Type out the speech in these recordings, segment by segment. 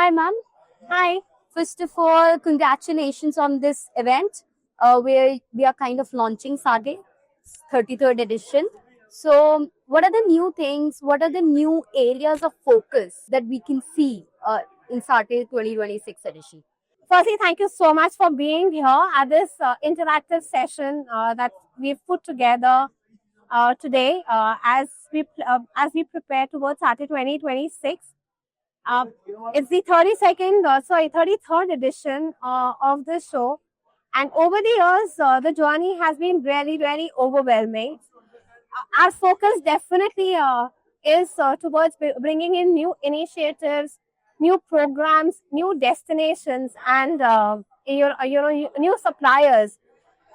Hi, ma'am. Hi. First of all, congratulations on this event where we are kind of launching Sade 33rd edition. So, what are the new things? What are the new areas of focus that we can see in Sade 2026 edition? Firstly, thank you so much for being here at this interactive session that we've put together today as we prepare towards SATE 2026. Uh, it's the 33rd edition of the show. And over the years, the journey has been really, really overwhelming. Our focus definitely is towards bringing in new initiatives, new programs, new destinations, and new suppliers,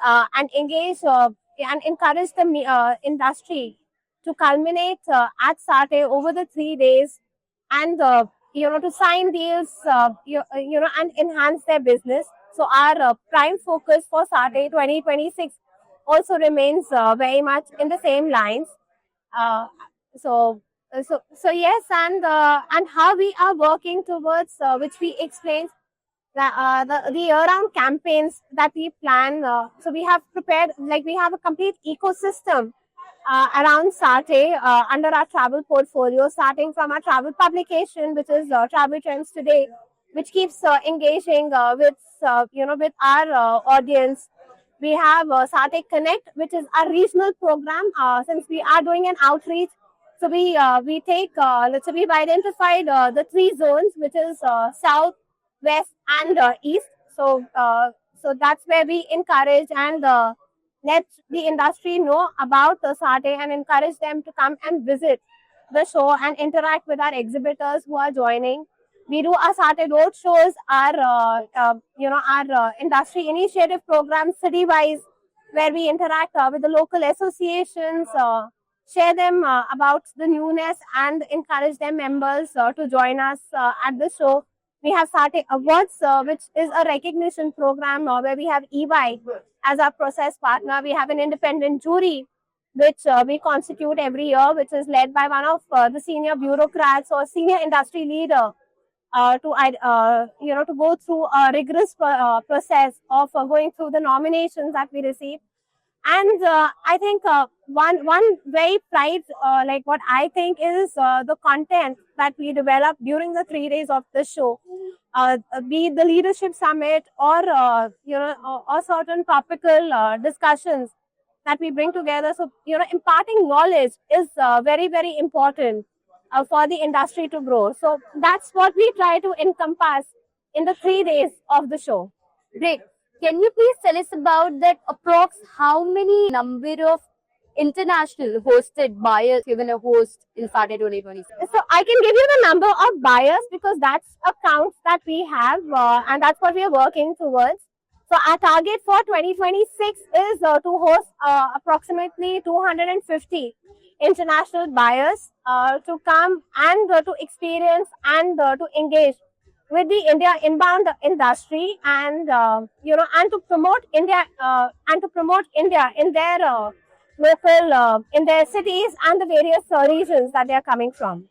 and engage and encourage the industry to culminate at SATE over the 3 days, and to sign deals, and enhance their business. So our prime focus for SATE 2026 also remains very much in the same lines. Uh, so yes, and how we are working towards, which we explained, the year-round campaigns that we plan. So we have prepared, like we have a complete ecosystem around SATE under our travel portfolio, starting from our travel publication, which is Travel Trends Today, which keeps engaging with our audience. We have SATE Connect, which is our regional program. Since we are doing an outreach, so we take let's say we've identified the three zones, which is south, west, and east. So that's where we encourage and let the industry know about the SATE and encourage them to come and visit the show and interact with our exhibitors who are joining. We do our SATE road shows, our industry initiative programs city-wise, where we interact with the local associations, share them about the newness, and encourage their members to join us at the show. We have SATE Awards, which is a recognition program where we have EY as our process partner. We have an independent jury, which we constitute every year, which is led by one of the senior bureaucrats or senior industry leader to go through a rigorous process of going through the nominations that we receive. And I think one very pride, like what I think is the content that we develop during the 3 days of the show, be it the leadership summit or certain topical discussions that we bring together. So imparting knowledge is very, very important for the industry to grow. So that's what we try to encompass in the 3 days of the show. Great. Can you please tell us about that approx how many number of international hosted buyers you're going to host in Saturday 2026? So I can give you the number of buyers because that's a count that we have, and that's what we are working towards. So our target for 2026 is to host approximately 250 international buyers to come and to experience and to engage with the India inbound industry, and and to promote India in their local in their cities and the various regions that they are coming from.